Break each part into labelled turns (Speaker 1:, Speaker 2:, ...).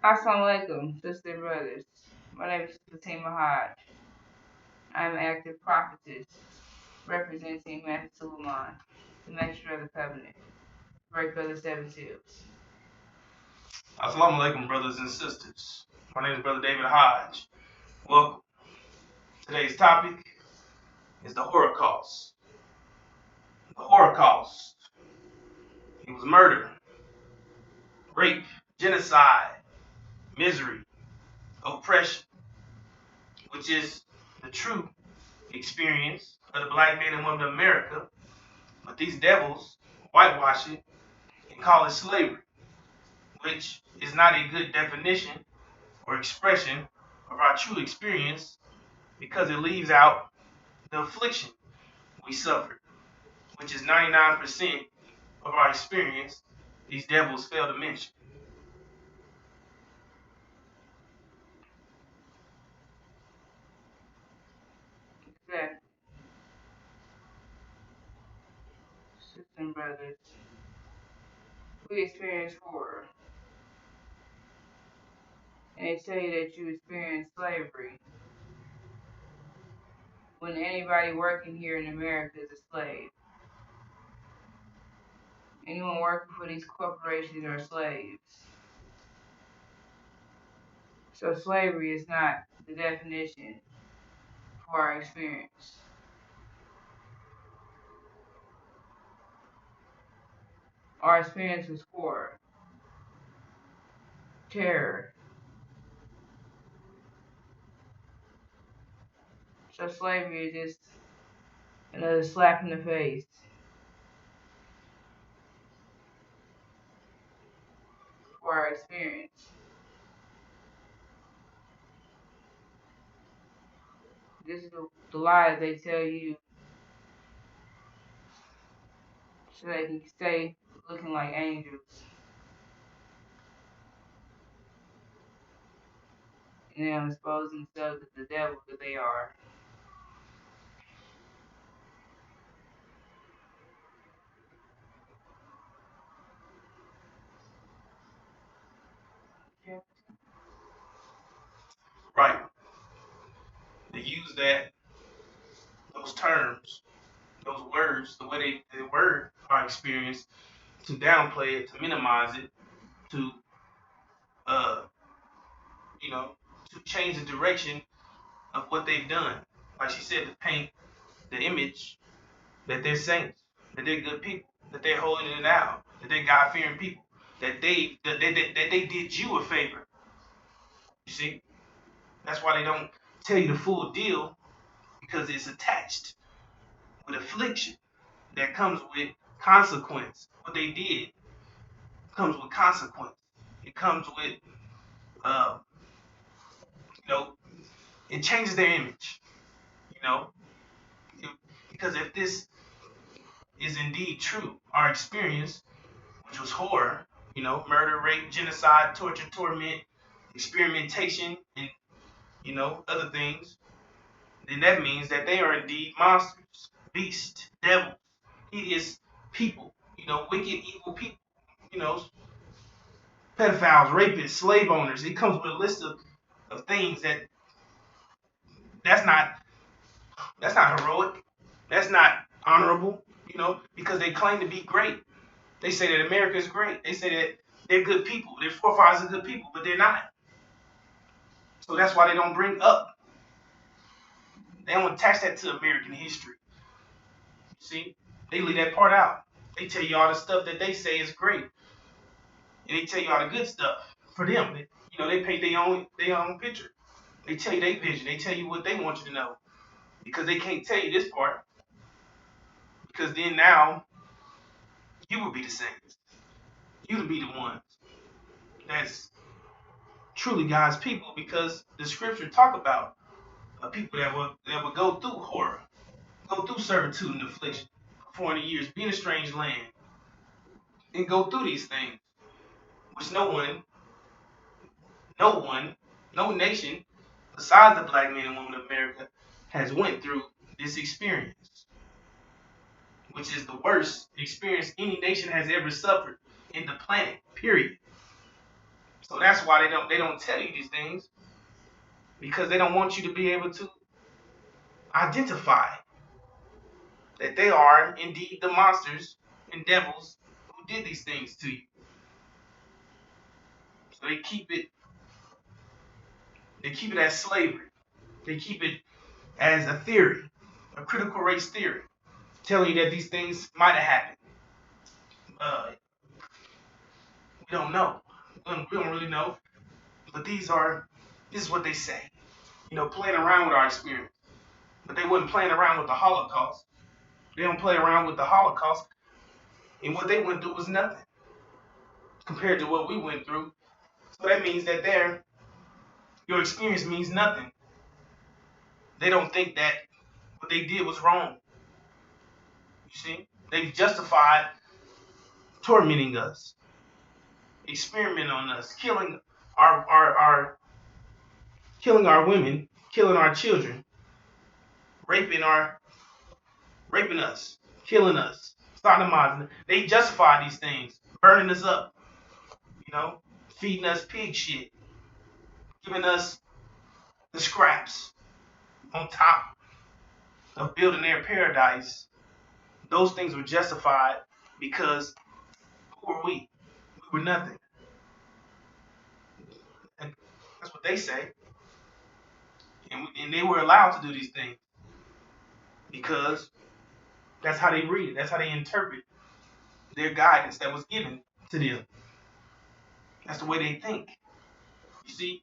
Speaker 1: Assalamu alaikum, sisters and brothers. My name is Fatima Hodge. I am an active prophetess representing Matthew Suleiman, the master of the covenant, break of the seven seals.
Speaker 2: Assalamu alaikum, brothers and sisters. My name is Brother David Hodge. Welcome. Today's topic is the Holocaust. The Holocaust. It was murder, rape, genocide, misery, oppression, which is the true experience of the black man and women of America. But these devils whitewash it and call it slavery, which is not a good definition or expression of our true experience because it leaves out the affliction we suffered, which is 99% of our experience. These devils fail to mention.
Speaker 1: Exactly. Sisters and brothers, we experience horror. And they tell you that you experience slavery when anybody working here in America is a slave. Anyone working for these corporations are slaves. So slavery is not the definition for our experience. Our experience was horror, terror. So slavery is just another slap in the face for our experience. This is the lies they tell you so they can stay looking like angels. And they expose themselves as the devil that they are. Yeah.
Speaker 2: Right. They use those terms, those words, the way they word our experience to downplay it, to minimize it, to uh, you know, to change the direction of what they've done. Like she said, to paint the image that they're saints, that they're good people, that they're holding it out, that they're God-fearing people, that they did you a favor. You see, that's why they don't tell you the full deal because it's attached with affliction that comes with consequence. What they did comes with consequence. It comes with, uh, you know, it changes their image. You know, because if this is indeed true, our experience, which was horror, murder, rape, genocide, torture, torment, experimentation, and other things, then that means that they are indeed monsters, beasts, devils, hideous people, wicked, evil people, you know, pedophiles, rapists, slave owners. It comes with a list of things that's not that's not heroic, that's not honorable, because they claim to be great. They say that America is great. They say that they're good people. Their forefathers are good people, but they're not. So that's why they don't bring up. They don't attach that to American history. See, they leave that part out. They tell you all the stuff that they say is great, and they tell you all the good stuff for them. They paint their own picture. They tell you their vision. They tell you what they want you to know because they can't tell you this part because then now you would be the same. You would be the ones that's truly God's people because the scripture talk about a people that will go through horror, go through servitude and affliction for 400 years, be in a strange land, and go through these things, which no one, no nation besides the black men and women of America has went through this experience, which is the worst experience any nation has ever suffered in the planet, period. So that's why they don't tell you these things, because they don't want you to be able to identify that they are indeed the monsters and devils who did these things to you. So they keep it as slavery. They keep it as a theory, a critical race theory, telling you that these things might have happened. Uh, we don't know. We don't really know. But this is what they say. Playing around with our experience. But they wasn't playing around with the Holocaust. They don't play around with the Holocaust. And what they went through was nothing compared to what we went through. So that means that your experience means nothing. They don't think that what they did was wrong. You see? They've justified tormenting us, experimenting on us, killing our women, killing our children, raping us, killing us, sodomizing. They justify these things, burning us up, feeding us pig shit, giving us the scraps on top of building their paradise. Those things were justified because who were we? We were nothing. And that's what they say. And they were allowed to do these things because that's how they read it. That's how they interpret their guidance that was given to them. That's the way they think. You see?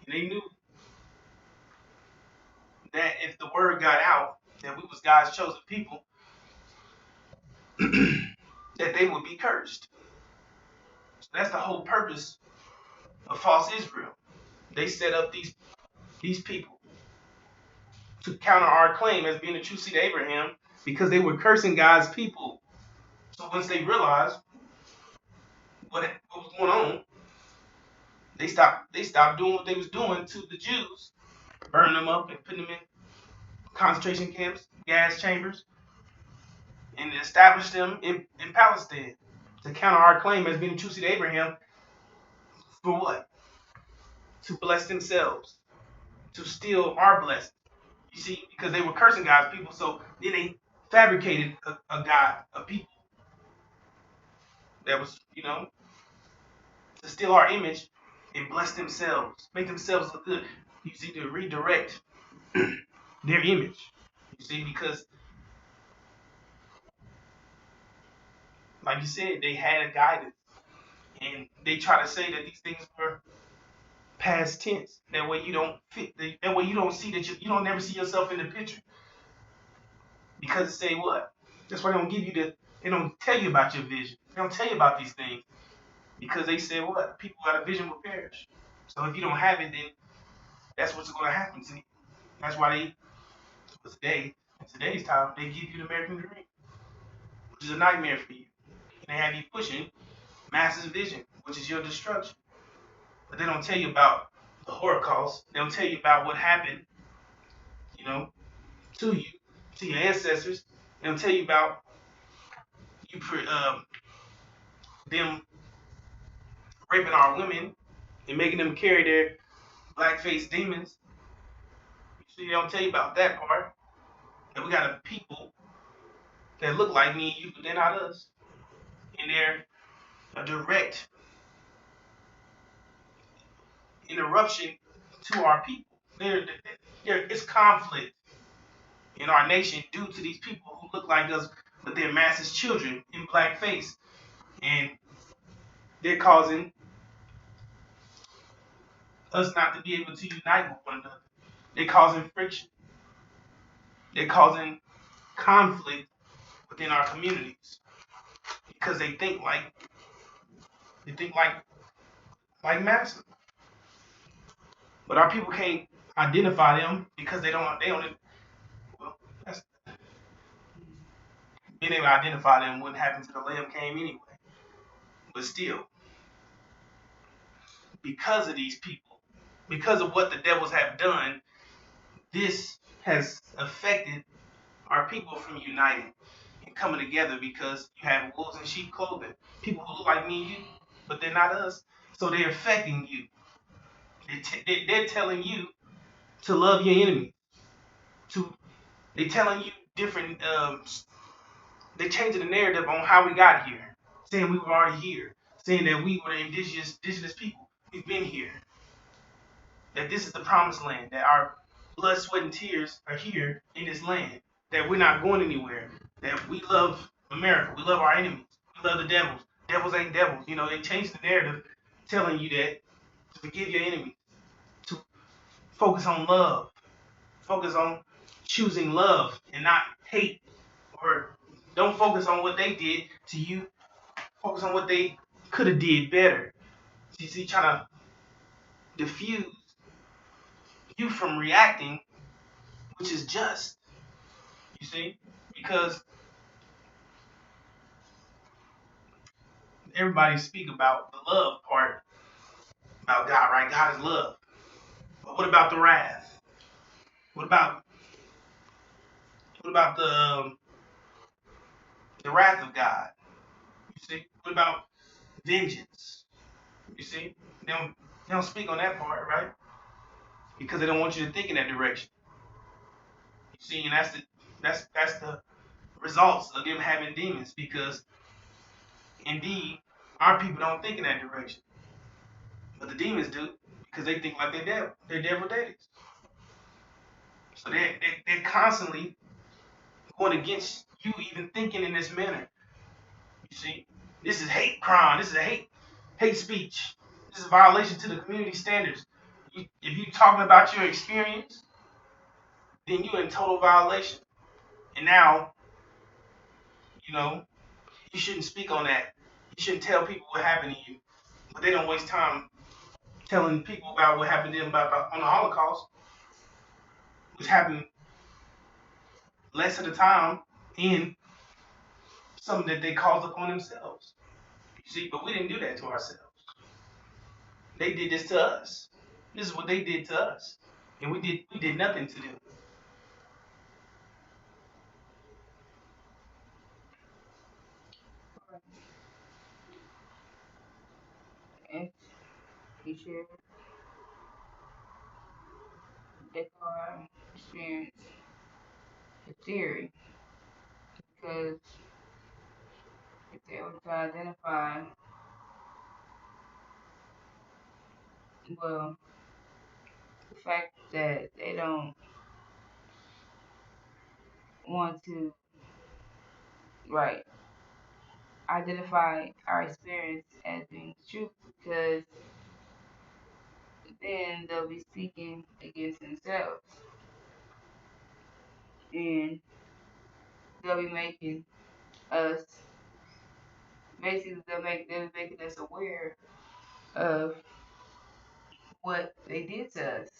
Speaker 2: And they knew that if the word got out that we was God's chosen people, that they would be cursed. So that's the whole purpose of false Israel. They set up these people to counter our claim as being the true seed of Abraham because they were cursing God's people. So once they realized what was going on, they stopped doing what they was doing to the Jews, burning them up and putting them in concentration camps, gas chambers, and established them in Palestine to counter our claim as being the true seed of Abraham. For what? To bless themselves, to steal our blessing. You see, because they were cursing God's people, so then they fabricated a God, a people that was, to steal our image and bless themselves, make themselves look good. You see, to redirect their image. You see, because, like you said, they had a guidance, and they try to say that these things were past tense. That way you don't fit. That way you don't see that you don't never see yourself in the picture. Because it say what? That's why they don't give you they don't tell you about your vision. They don't tell you about these things. Because they say what? People without a vision will perish. So if you don't have it, then that's what's going to happen to you. That's why in today's time, they give you the American dream, which is a nightmare for you. And they have you pushing massive vision, which is your destruction. But they don't tell you about the Holocaust. They don't tell you about what happened, you know, to you, to your ancestors. They don't tell you about them raping our women and making them carry their black-faced demons. You see, they don't tell you about that part. That we got a people that look like me and you, but they're not us. And they're a direct interruption to our people. It's conflict in our nation due to these people who look like us, but they're mass children in blackface. And they're causing us not to be able to unite with one another. They're causing friction. They're causing conflict within our communities because they think like massa. But our people can't identify them because they don't well, that's being able to identify them wouldn't happen till the Lamb came anyway. But still, because of these people, because of what the devils have done, this has affected our people from uniting and coming together because you have wolves in sheep clothing. People who look like me and you, but they're not us. So they're affecting you. They're telling you to love your enemy. To They're telling you different. They're changing the narrative on how we got here, saying we were already here, saying that we were indigenous people. We've been here. That this is the promised land. That our blood, sweat, and tears are here in this land. That we're not going anywhere. That we love America. We love our enemies. We love the devils. Devils ain't devils. You know, they changed the narrative, telling you that to forgive your enemies, to focus on love, focus on choosing love and not hate, or don't focus on what they did to you. Focus on what they could have did better. You see, trying to diffuse you from reacting, which is just. You see, because everybody speak about the love part about God, right? God is love. But what about the wrath? What about the wrath of God? You see, what about vengeance? You see, they don't speak on that part, right? Because they don't want you to think in that direction. You see, and that's the results of them having demons, because indeed our people don't think in that direction, but the demons do, because they think like they're devil daddies. So they're constantly going against you even thinking in this manner. You see, this is hate crime. This is a hate speech. This is a violation to the community standards. If you're talking about your experience, then you're in total violation. And now, you know, you shouldn't speak on that. You shouldn't tell people what happened to you. But they don't waste time telling people about what happened to them about on the Holocaust, which happened less of the time in something that they caused upon themselves. You see, but we didn't do that to ourselves. They did this to us. This is what they did to us, and we did nothing to them.
Speaker 1: And he shared Descartes' experience, the theory, because if they were to identify, well, the fact that they don't want to, right, identify our experience as being the truth, because then they'll be speaking against themselves, and they'll be making us, basically they're making us aware of what they did to us,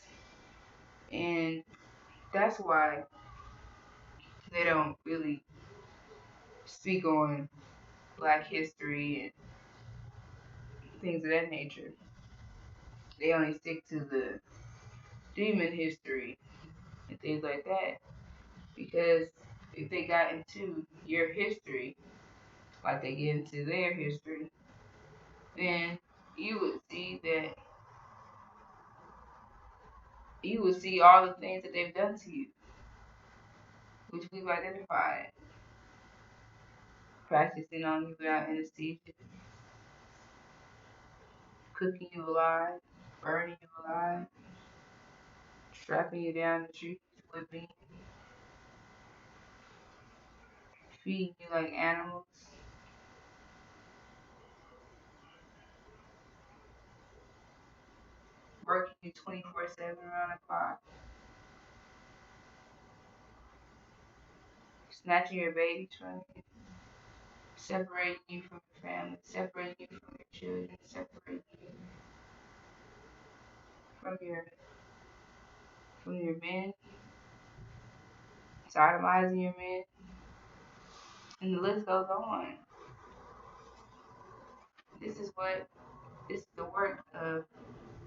Speaker 1: and that's why they don't really speak on Black history and things of that nature. They only stick to the demon history and things like that, because if they got into your history like they get into their history, then you would see that you would see all the things that they've done to you, which we've identified. Practicing on you without anesthesia, cooking you alive, burning you alive, strapping you down the trees, whipping, feeding you like animals, working you 24/7 around the clock, snatching your babies from you, separating you from your family, separating you from your children, separating you from your men, sodomizing your men, and the list goes on. This is the work of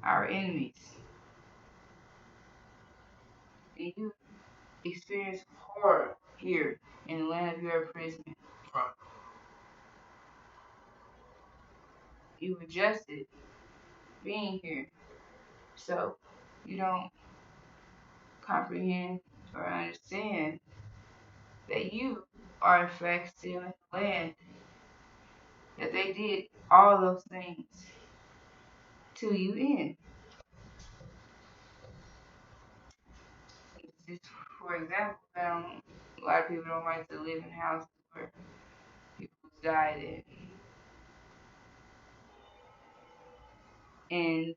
Speaker 1: our enemies. And you experience horror here in the land of your imprisonment.
Speaker 2: Right.
Speaker 1: You adjusted being here. So you don't comprehend or understand that you are in fact still in the land, that they did all those things to you in. Just for example, a lot of people don't like to live in houses where people died in. And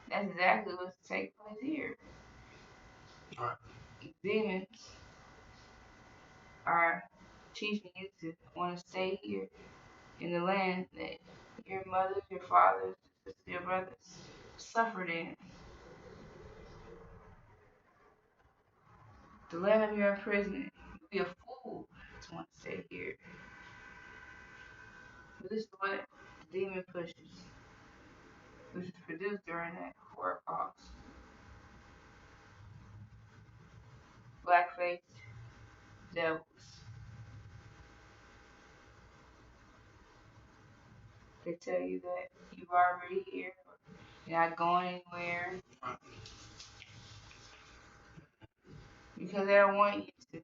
Speaker 1: that's exactly what's taking place here.
Speaker 2: Right.
Speaker 1: Demons are teaching you to want to stay here in the land that your mothers, your fathers, your brothers suffered in. The land of your imprisonment. You'd be a fool to want to stay here. But this is what the demon pushes, which is produced during that Holocaust. Black-faced devils. They tell you that you're already here, you're not going anywhere, because they don't want you to.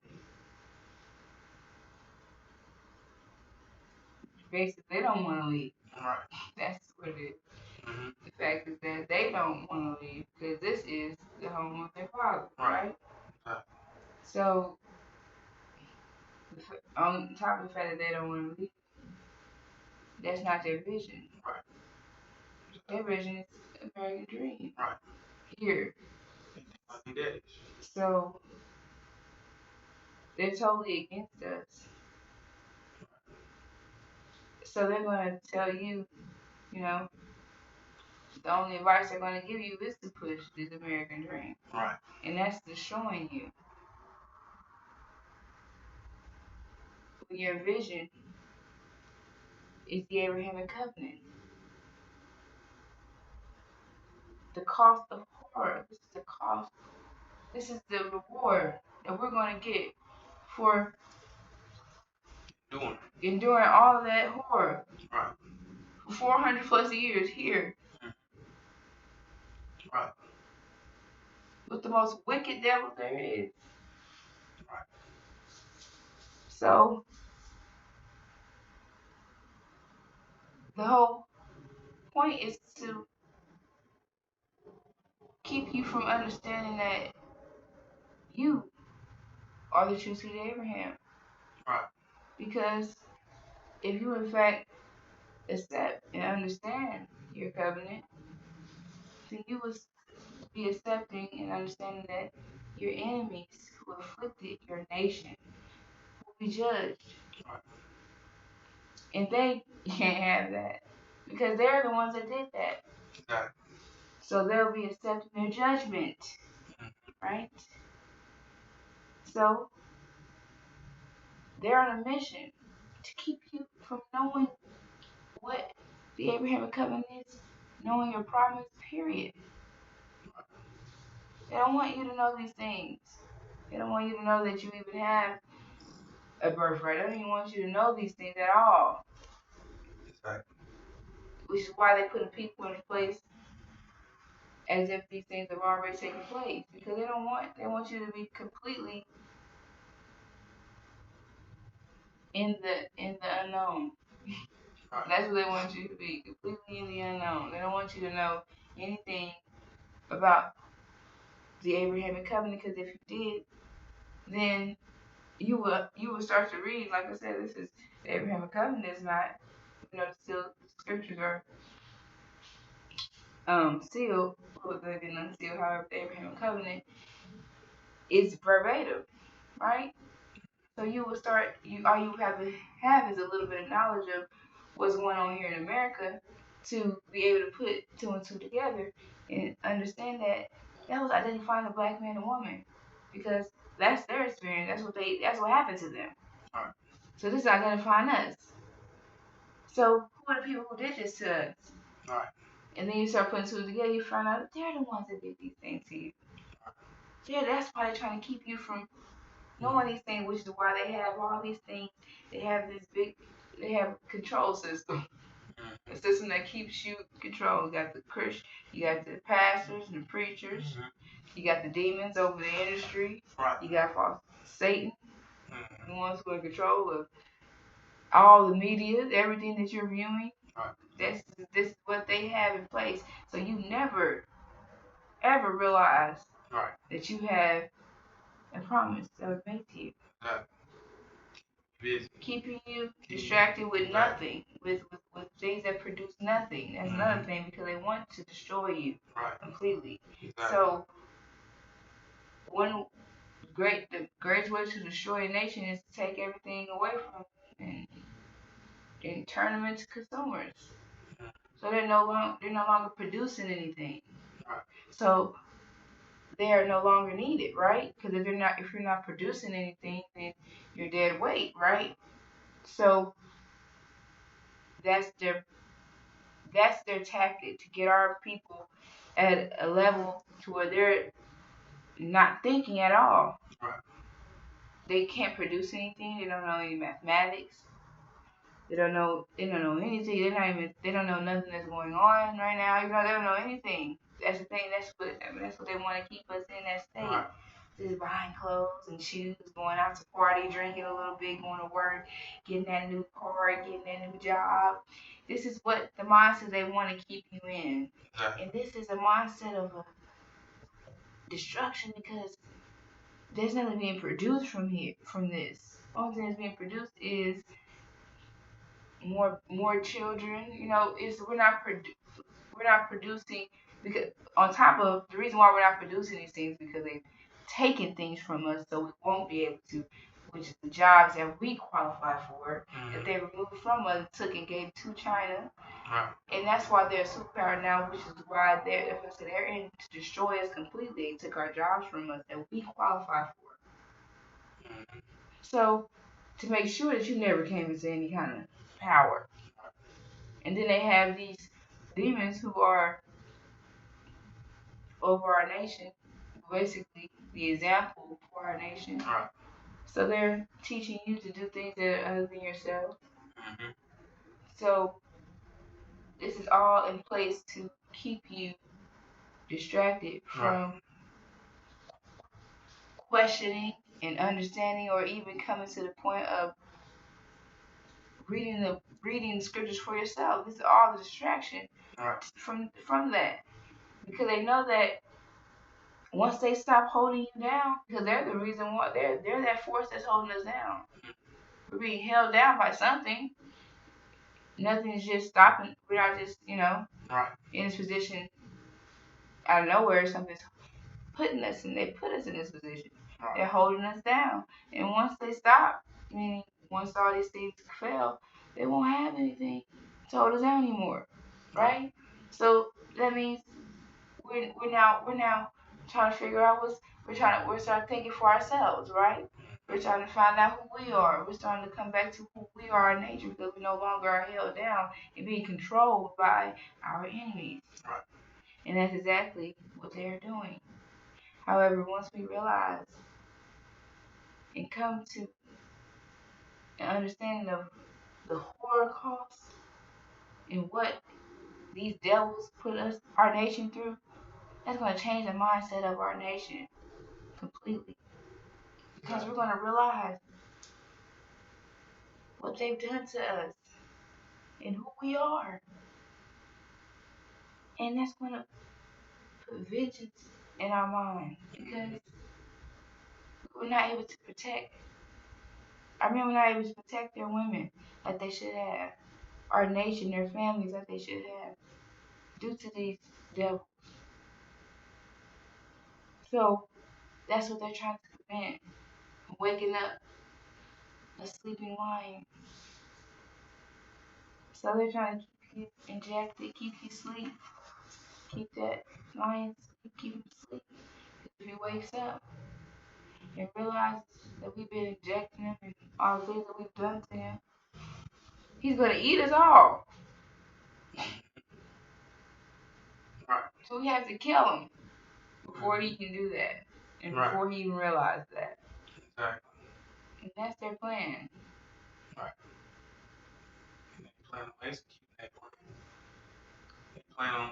Speaker 1: Basically, they don't want to leave.
Speaker 2: Right.
Speaker 1: That's what it is.
Speaker 2: Mm-hmm.
Speaker 1: The fact is that they don't want to leave because this is the home of their father, right? So, on top of the fact that they don't want to leave, that's not their vision.
Speaker 2: Right.
Speaker 1: Their vision is American dream.
Speaker 2: Right.
Speaker 1: Here. So, they're totally against us. So they're going to tell you, you know, the only advice they're going to give you is to push this American dream.
Speaker 2: Right.
Speaker 1: And that's destroying you. When your vision is the Abrahamic covenant. The cost of horror. This is the cost. This is the reward that we're going to get for enduring all of that horror.
Speaker 2: Right.
Speaker 1: For 400 plus years here.
Speaker 2: Right.
Speaker 1: With the most wicked devil there is.
Speaker 2: Right.
Speaker 1: So, the whole point is to keep you from understanding that you are the true seed of Abraham.
Speaker 2: Right.
Speaker 1: Because if you in fact accept and understand your covenant, then you will be accepting and understanding that your enemies who afflicted your nation will be judged.
Speaker 2: Right.
Speaker 1: And they can't have that because they're the ones that did that.
Speaker 2: Exactly.
Speaker 1: So they'll be accepting their judgment. Right? So they're on a mission to keep you from knowing what the Abrahamic covenant is, knowing your promise, period. They don't want you to know these things. They don't want you to know that you even have a birthright. They don't even want you to know these things at all.
Speaker 2: Exactly.
Speaker 1: Which is why they put people in place as if these things have already taken place. Because they want you to be completely in the unknown. Right. That's what they want you to be, completely in the unknown. They don't want you to know anything about the Abrahamic covenant, because if you did, then you will start to read. Like I said, this is the Abrahamic covenant is not, still the scriptures are sealed, but they're unsealed. However, the Abrahamic covenant is verbatim, right? So you will start. All you have to have is a little bit of knowledge of what's going on here in America to be able to put two and two together and understand that was identifying a black man and woman, because that's their experience. That's what happened to them.
Speaker 2: Right.
Speaker 1: So this is identifying us. So who are the people who did this to us?
Speaker 2: Right.
Speaker 1: And then you start putting two together, you find out that they're the ones that did these things to you. Yeah, that's why they're trying to keep you from knowing these things, which is why they have all these things. They have they have control system, a system that keeps you controlled. You got the Christian, you got the pastors and the preachers, you got the demons over the industry, you got false Satan, the ones who are in control of all the media, everything that you're viewing. This is what they have in place. So you never ever realize that you have a promise that was made to you. Keeping you distracted with nothing, with things that produce nothing. That's another thing, because they want to destroy you completely. So the greatest way to destroy a nation is to take everything away from them and turn them into consumers. So they're no longer producing anything. So they are no longer needed, right? Because if you're not producing anything, then you're dead weight, right? So that's their tactic, to get our people at a level to where they're not thinking at all. They can't produce anything. They don't know any mathematics. They don't know anything. They don't know nothing that's going on right now. They don't know anything. That's the thing. That's what they want to keep us in that state. Just buying clothes and shoes, going out to party, drinking a little bit, going to work, getting that new car, getting that new job. This is what the mindset they want to keep you in. And this is a mindset of destruction, because there's nothing being produced from this. The only thing that's being produced is more children. We're not producing, because on top of the reason why we're not producing these things, because they've taken things from us, so we won't be able to, which is the jobs that we qualify for, that they removed from us, took and gave to China. And that's why they're a superpower now, which is why they're in to destroy us completely. They took our jobs from us that we qualify for. So to make sure that you never came into any kind of power. And then they have these demons who are over our nation, basically the example for our nation. So they're teaching you to do things that are other than yourself. So this is all in place to keep you distracted from questioning and understanding, or even coming to the point of reading the scriptures for yourself. This is all the distraction from that, because they know that once they stop holding you down, because they're the reason why they're that force that's holding us down. We're being held down by something. Nothing is just stopping. We're not just in this position out of nowhere. Something's putting us in. They put us in this position. They're holding us down, and once they stop, meaning once all these things fail, they won't have anything to hold us down anymore, right? So that means we're now trying to figure out we're starting thinking for ourselves, right? We're trying to find out who we are. We're starting to come back to who we are in nature, because we no longer are held down and being controlled by our enemies. And that's exactly what they're doing. However, once we realize and come to an understanding of the Holocaust and what these devils put our nation through, that's going to change the mindset of our nation completely. Because we're going to realize what they've done to us and who we are. And that's going to put vengeance in our mind, because we're not able to protect. We're not able to protect their women like they should have, our nation, their families like they should have, due to these devils. So that's what they're trying to prevent. Waking up a sleeping lion. So they're trying to keep you injected, keep you asleep, keep that lion, keep him asleep. If he wakes up and realizes that we've been injecting him and all the things that we've done to him, he's going to eat us all. So we have to kill him before he can do that, and before he even realizes that. And that's their plan.
Speaker 2: Right. And they plan on executing that plan. They plan on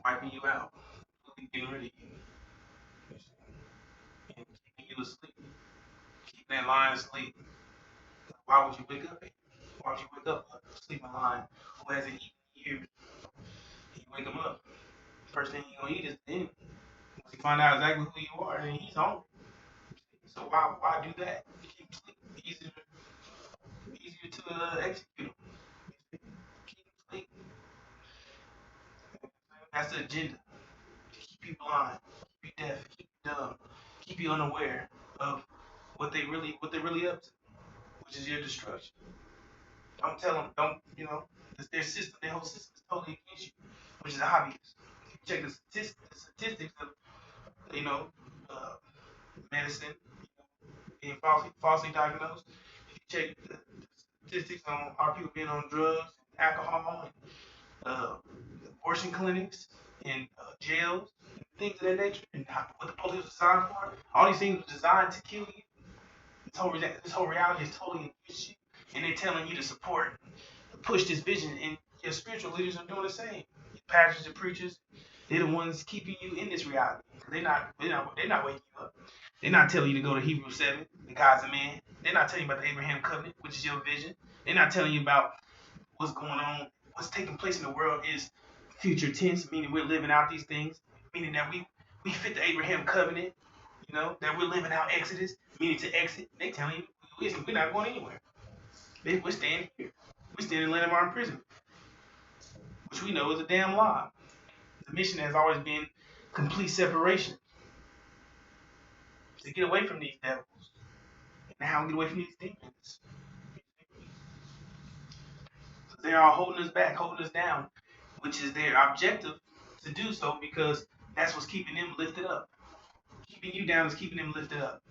Speaker 2: wiping you out, getting rid of you, and keeping you asleep, keeping that lion asleep. Why would you wake up? Why would you wake up sleeping lion who hasn't eaten in years? You wake him up. First thing he's gonna eat is the enemy. Once he find out exactly who you are, then he's hungry. So why do that? Keep him asleep. Easier to execute him. Keep him asleep. That's the agenda. Keep you blind, keep you deaf, keep you dumb, keep you unaware of what they really up to, which is your destruction. Don't tell them. Don't their system, their whole system is totally against you, which is obvious. If you check the statistics of you know uh, medicine being falsely diagnosed. If you check the statistics on our people being on drugs, alcohol, and abortion clinics, and jails, and things of that nature, and what the police was designed for. All these things were designed to kill you. This whole reality is totally against you, and they're telling you to support, to push this vision, and your spiritual leaders are doing the same. Your pastors and preachers, they're the ones keeping you in this reality. They're not waking you up. They're not telling you to go to Hebrews 7, the God's a man. They're not telling you about the Abraham covenant, which is your vision. They're not telling you about what's going on, what's taking place in the world is future tense, meaning we're living out these things, meaning that we fit the Abraham covenant, that we're living out Exodus, meaning to exit. They telling you we're not going anywhere. We're staying here. We're staying in Landmark prison, which we know is a damn lie. The mission has always been complete separation to get away from these devils. And how we get away from these demons. They're all holding us back, holding us down, which is their objective to do so because that's what's keeping them lifted up. Keeping you down is keeping them lifted up.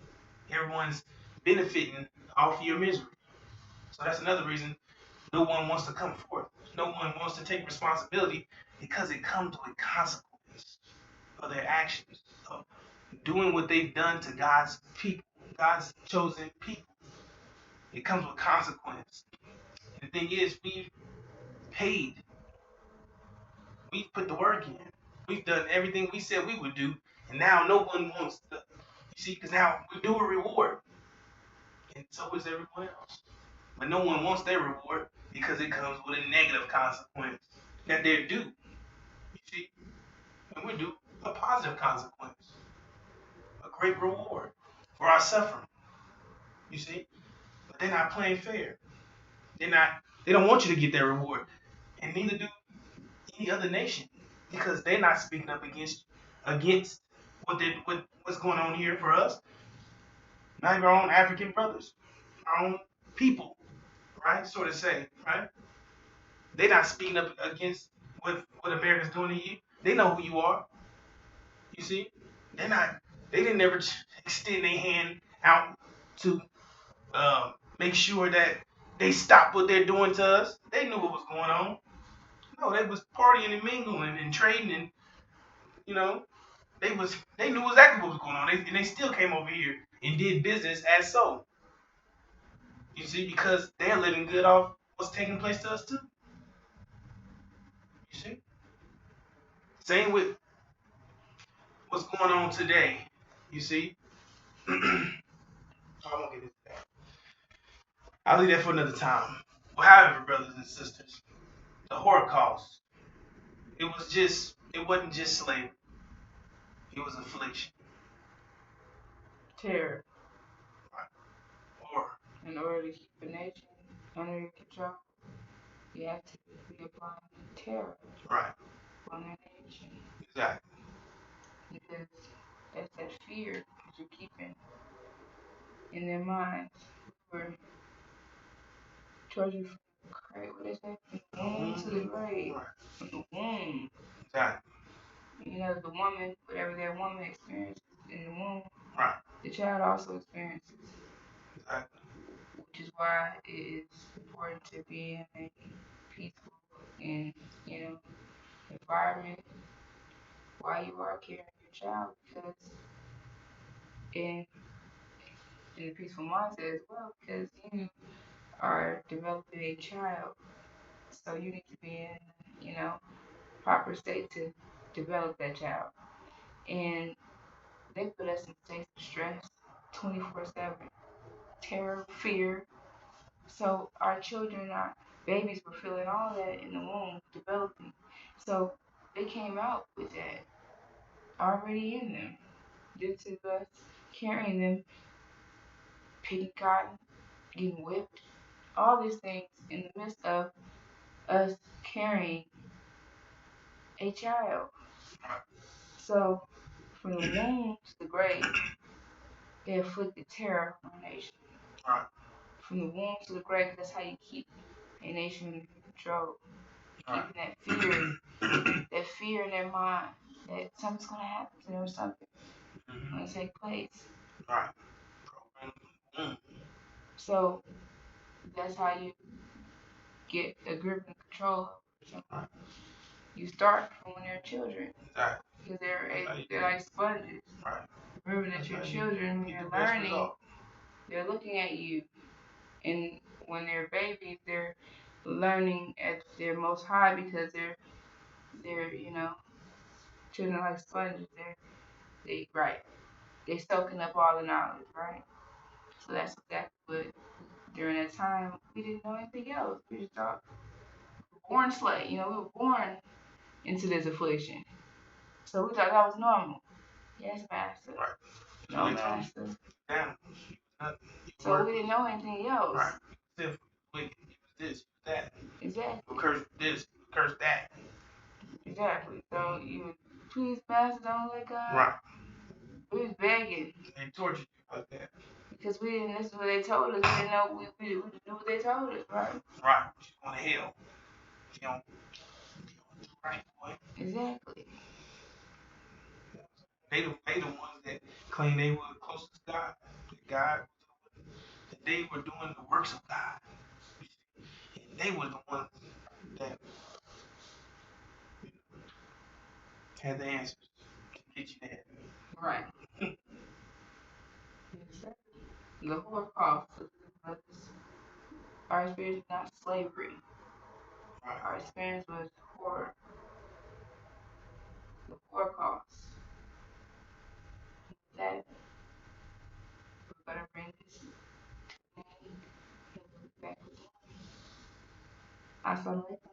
Speaker 2: Everyone's benefiting off your misery. So that's another reason no one wants to come forth. No one wants to take responsibility because it comes with consequence of their actions, of doing what they've done to God's people, God's chosen people. It comes with consequence. And the thing is, we've paid. We've put the work in. We've done everything we said we would do, and now no one wants to. You see, because now we do a reward, and so is everyone else. But no one wants their reward because it comes with a negative consequence that they're due. You see, and we do a positive consequence, a great reward for our suffering. You see, but they're not playing fair. They're not. They don't want you to get their reward, and neither do any other nation because they're not speaking up against what's going on here for us. Not even our own African brothers, our own people, right? Sort of say, right? They're not speaking up against what America's doing to you. They know who you are. You see, they're not. They didn't ever extend their hand out to make sure that they stop what they're doing to us. They knew what was going on. No, they was partying and mingling and trading, and you know they knew exactly what was going on. And they still came over here and did business as so. You see, because they're living good off what's taking place to us too. You see, same with what's going on today. You see, I won't get into that. I'll leave that for another time. Well, however, brothers and sisters, the Holocaust, it wasn't just slavery. It was affliction.
Speaker 1: Terror.
Speaker 2: Right. Or
Speaker 1: in order to keep a nation under your control, you have to be applying terror
Speaker 2: right.
Speaker 1: on that nation.
Speaker 2: Exactly.
Speaker 1: Because that's that fear that you're keeping in their minds. For children from Christ, what is that? From the womb to the grave.
Speaker 2: Right.
Speaker 1: From the womb.
Speaker 2: Exactly.
Speaker 1: The woman, whatever that woman experiences in the womb,
Speaker 2: right.
Speaker 1: The child also experiences.
Speaker 2: Exactly.
Speaker 1: Which is why it is important to be in a peaceful and environment while you are carrying your child, because in in a peaceful mindset as well, because you are developing a child, so you need to be in, proper state to develop that child. And they put us in states of stress 24/7, terror, fear. So our children, our babies were feeling all that in the womb, developing. So they came out with that already in them due to us carrying them, picking cotton, getting whipped, all these things in the midst of us carrying a child. So from the womb to the grave, they inflicted terror on our nation.
Speaker 2: Right.
Speaker 1: From the womb to the grave, that's how you keep a nation in control.
Speaker 2: Right.
Speaker 1: Keeping that fear in their mind that something's gonna happen to them or something gonna take place.
Speaker 2: Right.
Speaker 1: So that's how you get a grip and control of something.
Speaker 2: Right.
Speaker 1: You start from when they're children.
Speaker 2: Exactly.
Speaker 1: Because they're like sponges.
Speaker 2: Right.
Speaker 1: Remember that your children, when they're learning, they're looking at you. And when they're babies, they're learning at their most high because they're children are like sponges. They're soaking up all the knowledge, right? So that's exactly what during that time we didn't know anything else. We just thought born slave, we were born into this affliction. So we thought that was normal. Yes, master.
Speaker 2: Right.
Speaker 1: No, master.
Speaker 2: Damn.
Speaker 1: So we didn't know anything else.
Speaker 2: Right. If we was this, that.
Speaker 1: Exactly.
Speaker 2: You curse this, curse that.
Speaker 1: Exactly. So you please, master, don't let God.
Speaker 2: Right.
Speaker 1: We was begging.
Speaker 2: They tortured you like that.
Speaker 1: Because we didn't listen to what they told us. We didn't know we didn't do what they told us, right?
Speaker 2: Right. You're going to hell. You don't do right, boy.
Speaker 1: Exactly.
Speaker 2: They the ones that claim they were closest to God. That they were doing the works of God. And they were the ones that had the answers to get you there.
Speaker 1: Right. The Holocaust, our experience was not slavery.
Speaker 2: Right.
Speaker 1: Our experience was horror. The Holocaust. That we're gonna bring this back. Assalamu alaikum.